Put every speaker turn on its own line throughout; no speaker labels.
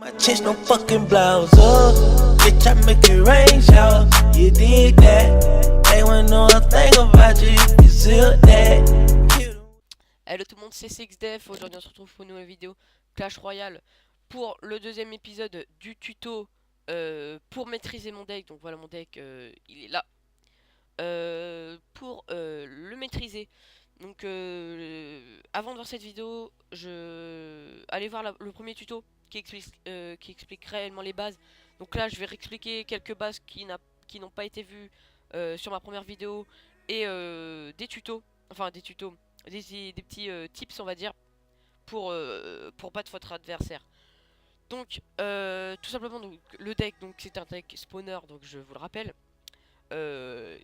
My chest no fucking blouse up. Bitch, I make it rain shower. You dig that? They wanna know a thing about you. You zip that.
Hello tout le monde, c'est CXDF. Aujourd'hui on se retrouve pour une nouvelle vidéo Clash Royale pour le deuxième épisode du tuto pour maîtriser mon deck. Donc voilà, mon deck il est là pour le maîtriser. Donc avant de voir cette vidéo, allez voir le premier tuto qui explique réellement les bases. Donc là je vais réexpliquer quelques bases qui n'ont pas été vues sur ma première vidéo et des tutos, enfin des tutos, des petits tips on va dire pour battre votre adversaire. Donc tout simplement donc, le deck, donc c'est un deck spawner, donc je vous le rappelle. Euh,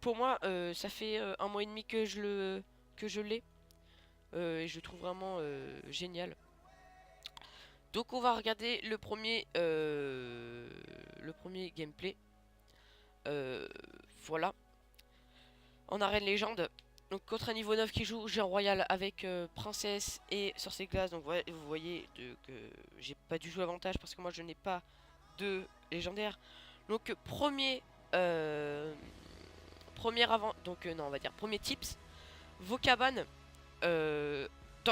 pour moi ça fait un mois et demi que je l'ai et je le trouve vraiment génial. Donc on va regarder le premier gameplay. Voilà. En arène légende. Donc contre un niveau 9 qui joue géant royal avec princesse et sorcier de glace. Donc vous voyez que j'ai pas du tout l'avantage parce que moi je n'ai pas de légendaire. Donc non, on va dire premier tips. Vos cabanes.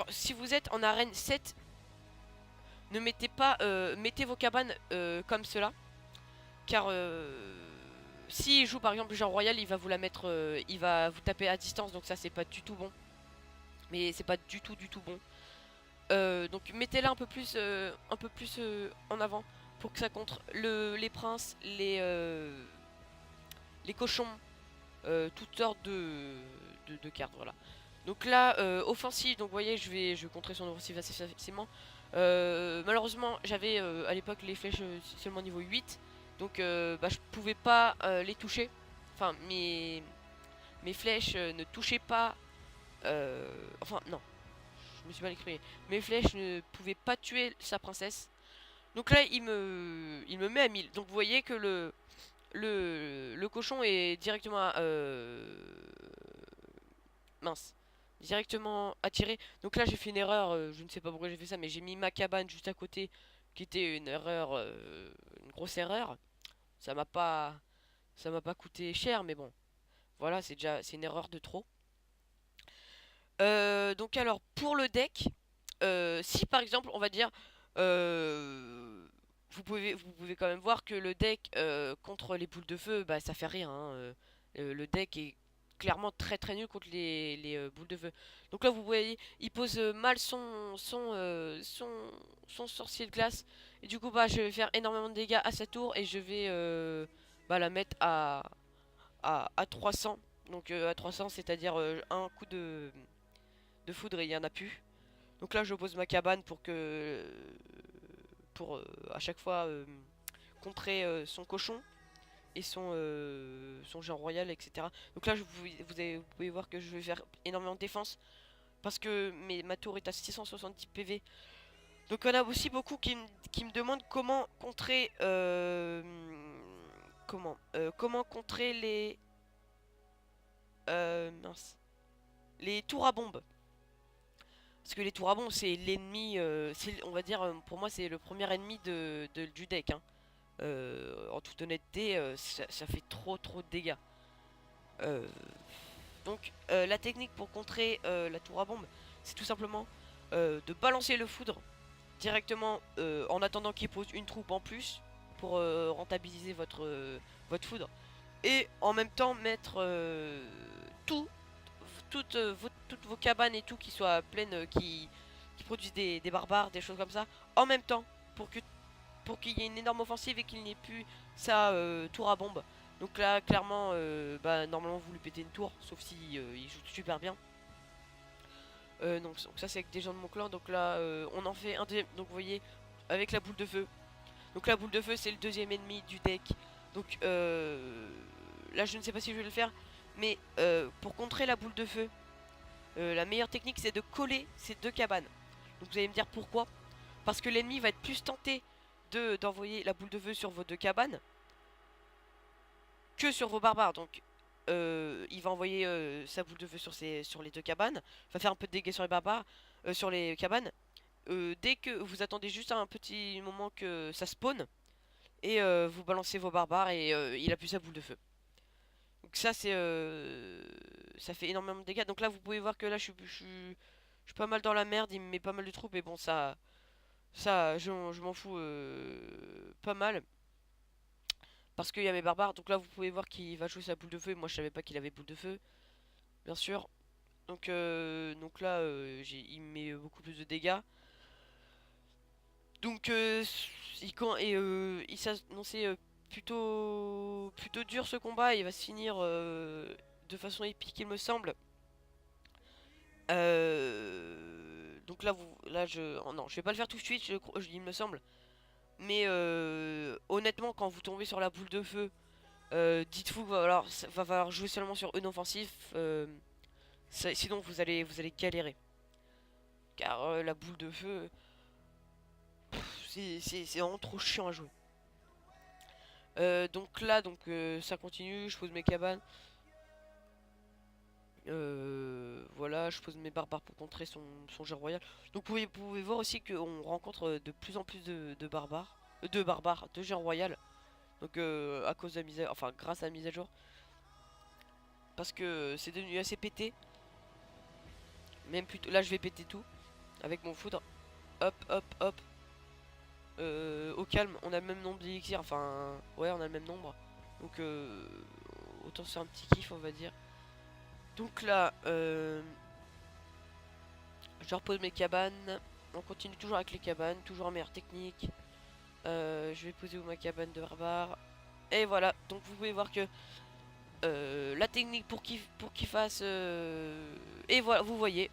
Si vous êtes en arène 7, ne mettez pas mettez vos cabanes comme cela, car s'il joue par exemple genre royal, il va vous la mettre il va vous taper à distance, donc ça c'est pas du tout bon. Mais c'est pas du tout bon. Donc mettez-la un peu plus en avant pour que ça contre les princes, les cochons, toutes sortes de cartes, voilà. Donc là, offensive, donc vous voyez, je vais contrer son offensive assez facilement. Malheureusement, j'avais à l'époque les flèches seulement niveau 8. Donc bah, je pouvais pas les toucher. Enfin, mes flèches ne touchaient pas... enfin, non, je me suis mal exprimé. Mes flèches ne pouvaient pas tuer sa princesse. Donc là, il me met à 1000. Donc vous voyez que le cochon est directement... mince. Directement attiré. Donc là j'ai fait une erreur, je ne sais pas pourquoi j'ai fait ça, mais j'ai mis ma cabane juste à côté, qui était une erreur, une grosse erreur. Ça m'a pas, ça m'a pas coûté cher, mais bon, voilà, c'est une erreur de trop. Donc alors pour le deck, si par exemple on va dire, vous pouvez quand même voir que le deck contre les boules de feu, bah ça fait rien, hein, le deck est clairement très nul contre les boules de feu. Donc là vous voyez, il pose mal son sorcier de glace. Et du coup bah je vais faire énormément de dégâts à sa tour et je vais bah, la mettre à 300. Donc à 300, c'est-à-dire un coup de foudre et il n'y en a plus. Donc là je pose ma cabane pour à chaque fois contrer son cochon et son géant royal, etc. Donc là vous pouvez voir que je vais faire énormément de défense parce que ma tour est à 670 PV. Donc on a aussi beaucoup qui me demandent comment contrer comment contrer mince, les tours à bombe. Parce que les tours à bombes, c'est l'ennemi, on va dire, pour moi, c'est le premier ennemi du deck, hein. En toute honnêteté, ça fait trop de dégâts. Euh, donc, la technique pour contrer la tour à bombe, c'est tout simplement de balancer le foudre directement en attendant qu'il pose une troupe en plus pour rentabiliser votre foudre. Et en même temps, mettre tout toutes vos cabanes et tout qui soient pleines, qui produisent des barbares, des choses comme ça, en même temps, pour qu'il y ait une énorme offensive et qu'il n'y ait plus sa tour à bombe. Donc là, clairement, bah, normalement vous lui pétez une tour, sauf si il joue super bien. Donc ça c'est avec des gens de mon clan. Donc là, on en fait un deuxième. Donc vous voyez, avec la boule de feu. Donc la boule de feu c'est le deuxième ennemi du deck. Donc là je ne sais pas si je vais le faire, mais pour contrer la boule de feu, la meilleure technique c'est de coller ces deux cabanes. Donc vous allez me dire pourquoi. Parce que l'ennemi va être plus tenté d'envoyer la boule de feu sur vos deux cabanes que sur vos barbares. Donc il va envoyer sa boule de feu sur les deux cabanes, va faire un peu de dégâts sur les barbares, sur les cabanes. dès que vous attendez juste un petit moment que ça spawn, et vous balancez vos barbares et il a plus sa boule de feu. Donc ça c'est ça fait énormément de dégâts. Donc là vous pouvez voir que là je suis pas mal dans la merde, il me met pas mal de troupes et bon ça je m'en fous pas mal parce qu'il y a mes barbares. Donc là vous pouvez voir qu'il va jouer sa boule de feu et moi je savais pas qu'il avait boule de feu bien sûr. Donc là il me met beaucoup plus de dégâts. Donc il s'annonçait plutôt dur ce combat. Il va se finir de façon épique il me semble. Donc là oh non, je vais pas le faire tout de suite, il me semble. Mais honnêtement, quand vous tombez sur la boule de feu, dites-vous qu'il va falloir jouer seulement sur une offensive. Sinon vous allez galérer. Car la boule de feu, c'est vraiment trop chiant à jouer. Donc là, ça continue, je pose mes cabanes. Voilà, je pose mes barbares pour contrer son jet royal. Donc vous pouvez voir aussi qu'on rencontre de plus en plus de géants royal. Donc à cause de la mise enfin grâce à la mise à jour. Parce que c'est devenu assez pété. Même plutôt, là je vais péter tout avec mon foudre. Hop, hop, hop. Au calme, on a le même nombre d'élixirs. Enfin, ouais, on a le même nombre. Donc autant c'est un petit kiff, on va dire. Donc là, je repose mes cabanes. On continue toujours avec les cabanes, toujours en meilleure technique. Je vais poser où ma cabane de barbare. Et voilà, donc vous pouvez voir que la technique pour qu'il fasse... Et voilà, vous voyez.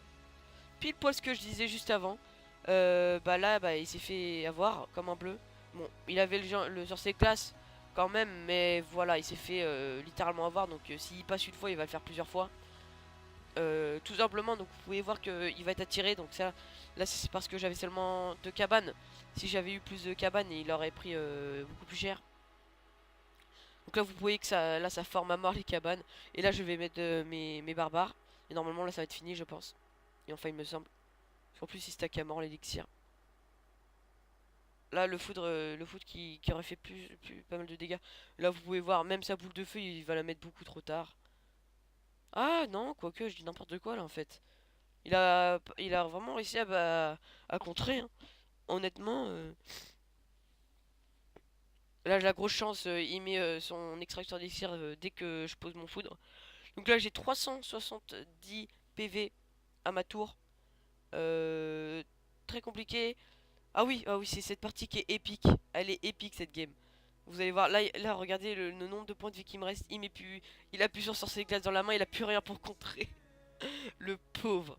Pile poil ce que je disais juste avant. Bah là, il s'est fait avoir comme un bleu. Bon, il avait le sorcier classe quand même, mais voilà, il s'est fait littéralement avoir. Donc s'il passe une fois, il va le faire plusieurs fois. Tout simplement, donc vous pouvez voir qu'il va être attiré. Donc ça, là c'est parce que j'avais seulement 2 cabanes. Si j'avais eu plus de cabanes, il aurait pris beaucoup plus cher. Donc là vous voyez que ça forme à mort les cabanes. Et là je vais mettre mes barbares. Et normalement là ça va être fini je pense. Et enfin il me semble. En plus il stack à mort l'élixir. Là le foudre qui aurait fait pas mal de dégâts. Là vous pouvez voir même sa boule de feu il va la mettre beaucoup trop tard. Ah non, quoique je dis n'importe quoi là en fait. Il a vraiment réussi à contrer, hein. Honnêtement, là j'ai la grosse chance, il met son extracteur d'élixir dès que je pose mon foudre. Donc là j'ai 370 PV à ma tour. Euh, Très compliqué. Ah oui, c'est cette partie qui est épique. Elle est épique cette game. Vous allez voir, là regardez le nombre de points de vie qui me reste. Il appuie sur sorcier glace dans la main, il a plus rien pour contrer. Le pauvre.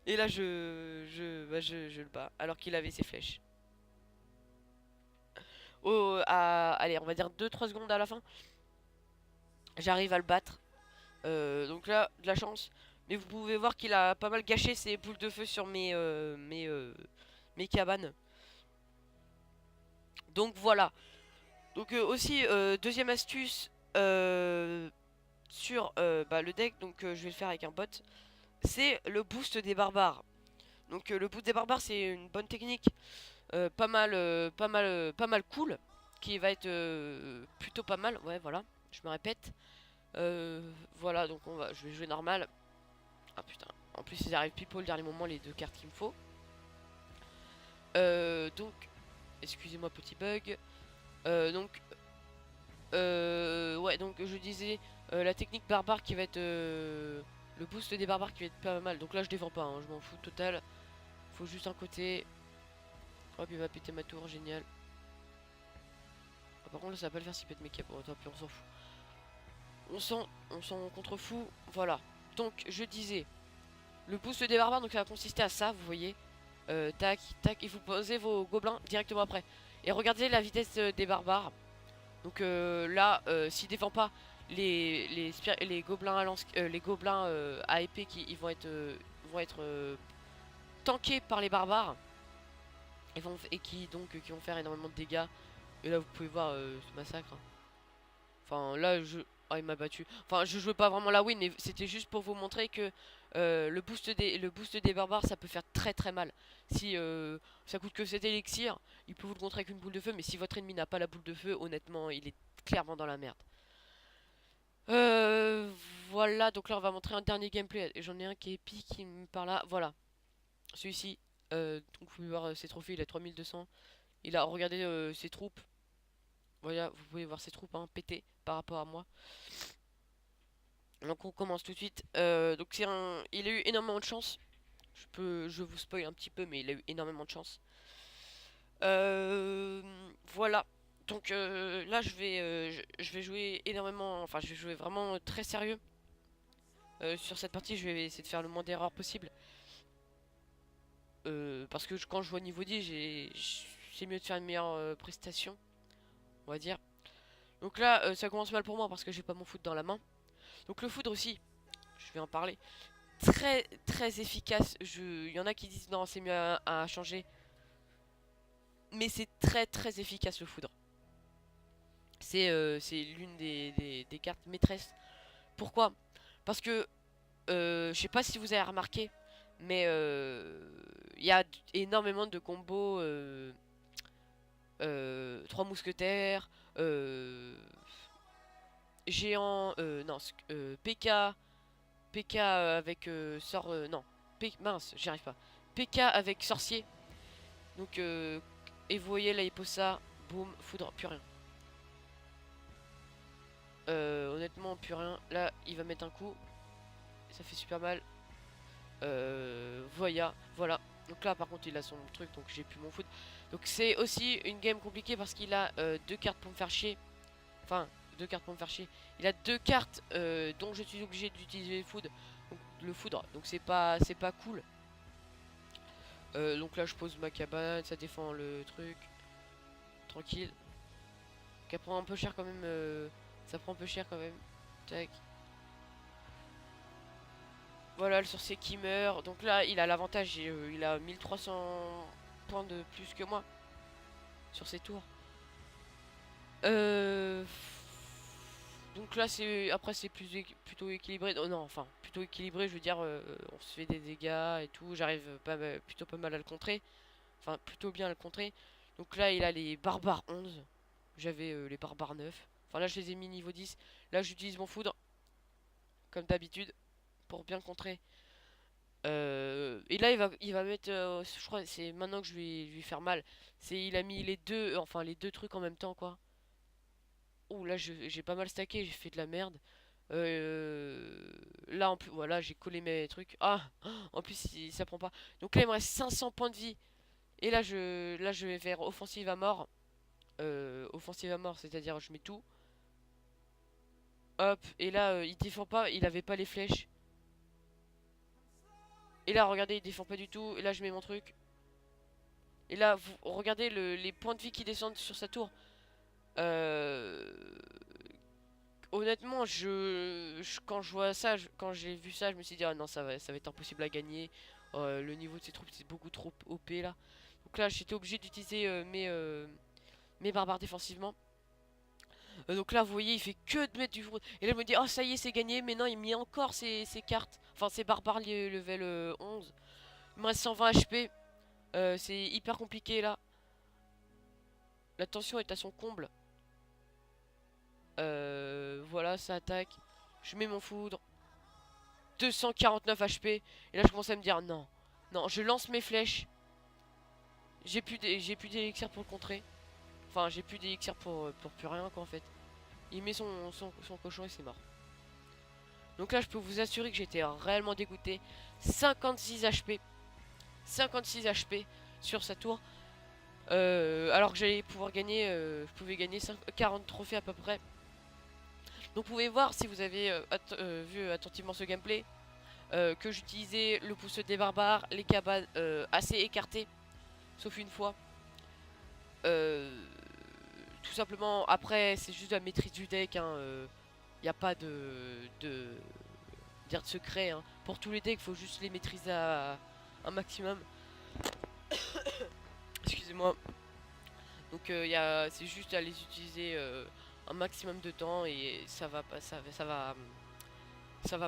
Et là je le bats alors qu'il avait ses flèches. Allez, on va dire 2-3 secondes à la fin. J'arrive à le battre. Donc là, de la chance. Mais vous pouvez voir qu'il a pas mal gâché ses boules de feu sur mes cabanes. Donc voilà. Donc aussi, deuxième astuce sur le deck. Donc je vais le faire avec un bot. C'est le boost des barbares. Donc le boost des barbares c'est une bonne technique. Pas mal cool. Qui va être plutôt pas mal. Ouais voilà, je me répète. Voilà, donc je vais jouer normal. Ah putain, en plus ils arrivent pile au dernier moment les 2 cartes qu'il me faut. Donc, excusez-moi petit bug. Ouais, donc je disais la technique barbare qui va être le boost des barbares qui va être pas mal. Donc là je défends pas, hein, je m'en fous total. Faut juste un côté. Hop, il va péter ma tour, génial. Ah, par contre là ça va pas le faire s'il pète mes caps. Bon, tant pis, on s'en fout. On s'en contrefou. Voilà. Donc je disais le boost des barbares, donc ça va consister à ça, vous voyez. Tac, tac, et vous posez vos gobelins directement après. Et regardez la vitesse des barbares. Donc là, s'il défend pas les gobelins à épée ils vont être tankés par les barbares et qui vont faire énormément de dégâts. Et là vous pouvez voir ce massacre, hein. Enfin là il m'a battu. Enfin je jouais pas vraiment la win, mais c'était juste pour vous montrer que le boost des barbares, ça peut faire très très mal. Si ça coûte que 7 élixirs, il peut vous le contrer avec une boule de feu, mais si votre ennemi n'a pas la boule de feu, honnêtement, il est clairement dans la merde. Euh, voilà, donc là on va montrer un dernier gameplay. Et j'en ai un qui est épique, qui me parle là. Voilà, celui-ci. Donc vous pouvez voir ses trophées, il a 3200. Il a regardé ses troupes. Voilà, vous pouvez voir ses troupes hein, péter par rapport à moi. Donc on commence tout de suite. Donc il a eu énormément de chance. Je vous spoil un petit peu, mais il a eu énormément de chance. Voilà. Donc là je vais jouer énormément, enfin je vais jouer vraiment très sérieux. Sur cette partie je vais essayer de faire le moins d'erreurs possible. Parce que quand je joue au niveau 10, c'est mieux de faire une meilleure prestation, on va dire. Donc là ça commence mal pour moi parce que j'ai pas mon foot dans la main. Donc le foudre aussi, je vais en parler. Très très efficace. Il y en a qui disent non c'est mieux à changer. Mais c'est très très efficace le foudre. C'est l'une des cartes maîtresses. Pourquoi? Parce que je sais pas si vous avez remarqué, mais il y a énormément de combos 3 mousquetaires, géant, non, PK, PK avec sort, non, mince, j'y arrive pas. PK avec sorcier. Donc, et vous voyez là, il pose ça, boum, foudre, plus rien. Honnêtement, plus rien. Là, il va mettre un coup. Ça fait super mal. Voilà. Donc là, par contre, il a son truc, donc j'ai plus mon foot. Donc c'est aussi une game compliquée parce qu'il a deux cartes pour me faire chier. Enfin, deux cartes pour me faire chier. Il a deux cartes dont je suis obligé d'utiliser le foudre. Donc c'est pas cool. Donc là, je pose ma cabane, ça défend le truc. Tranquille. Ça prend un peu cher quand même. Ça prend un peu cher quand même. Tac. Voilà le sorcier qui meurt. Donc là, il a l'avantage. Il a 1300 points de plus que moi sur ses tours. Donc là, après c'est plutôt équilibré. Oh non, enfin plutôt équilibré. Je veux dire, on se fait des dégâts et tout. J'arrive plutôt pas mal à le contrer. Enfin, plutôt bien à le contrer. Donc là, il a les barbares 11. J'avais les barbares 9. Enfin là, je les ai mis niveau 10. Là, j'utilise mon foudre comme d'habitude pour bien contrer. Et là il va mettre je crois c'est maintenant que je vais lui faire mal. Il a mis les deux enfin les deux trucs en même temps quoi. Ouh là j'ai pas mal stacké, j'ai fait de la merde. Là en plus voilà, j'ai collé mes trucs. Ah, en plus ça prend pas. Donc là il me reste 500 points de vie. Et là je vais faire offensive à mort. Offensive à mort, c'est-à-dire je mets tout. Hop, et là il défend pas, il avait pas les flèches. Et là, regardez, il défend pas du tout. Et là, je mets mon truc. Et là, vous regardez les points de vie qui descendent sur sa tour. Honnêtement, quand je vois ça, quand j'ai vu ça, je me suis dit, ah non, ça va être impossible à gagner. Le niveau de ses troupes, c'est beaucoup trop OP là. Donc là, j'étais obligé d'utiliser mes barbares défensivement. Donc là, vous voyez, il fait que de mettre du foudre. Et là, je me dis, oh, ça y est, c'est gagné. Mais non, il met encore ses cartes. Enfin, ses barbares level 11. Il me reste 120 HP. C'est hyper compliqué là. La tension est à son comble. Voilà, ça attaque. Je mets mon foudre. 249 HP. Et là, je commence à me dire non. Non, je lance mes flèches. J'ai plus d'élixir pour le contrer. Enfin, j'ai plus d'élixir pour plus rien, quoi, en fait. Il met son cochon et c'est mort. Donc là, je peux vous assurer que j'étais réellement dégoûté. 56 HP. 56 HP sur sa tour. Alors que j'allais pouvoir gagner, je pouvais gagner 40 trophées à peu près. Donc vous pouvez voir si vous avez vu attentivement ce gameplay que j'utilisais le pouce des barbares, les cabanes assez écartées, sauf une fois. Tout simplement, après c'est juste la maîtrise du deck, hein, y a pas dire de secret. Hein. Pour tous les decks, il faut juste les maîtriser à un maximum. Excusez-moi. Donc c'est juste à les utiliser un maximum de temps et ça va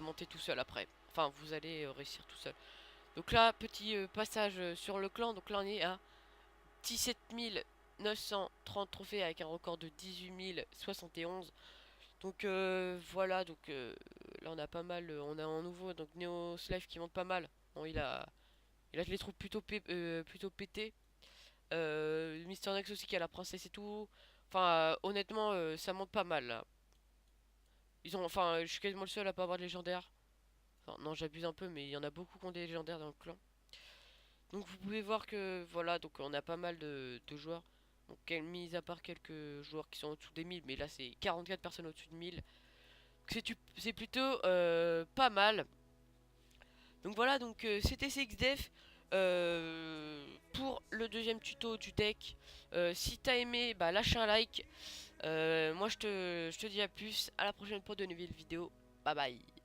monter tout seul après. enfin vous allez réussir tout seul. Donc là, petit passage sur le clan. Donc là, on est à 17 930 trophées avec un record de 18 071. Donc voilà, donc là on a pas mal, on a un nouveau, donc Neo Slave qui monte pas mal. Bon, il a je les trouve plutôt pétés. Mister Nex aussi qui a la princesse et tout. Enfin, honnêtement, ça monte pas mal là. Enfin, je suis quasiment le seul à pas avoir de légendaire. Enfin, non, j'abuse un peu, mais il y en a beaucoup qui ont des légendaires dans le clan. Donc vous pouvez voir que voilà, donc on a pas mal de joueurs. Donc mis à part quelques joueurs qui sont au-dessous des 1000, mais là c'est 44 personnes au-dessus de 1000. C'est plutôt pas mal. Donc voilà, donc c'était CXDF pour le deuxième tuto du deck. Si t'as aimé, bah lâche un like. Moi je te dis à plus, à la prochaine pour de nouvelles vidéos. Bye bye.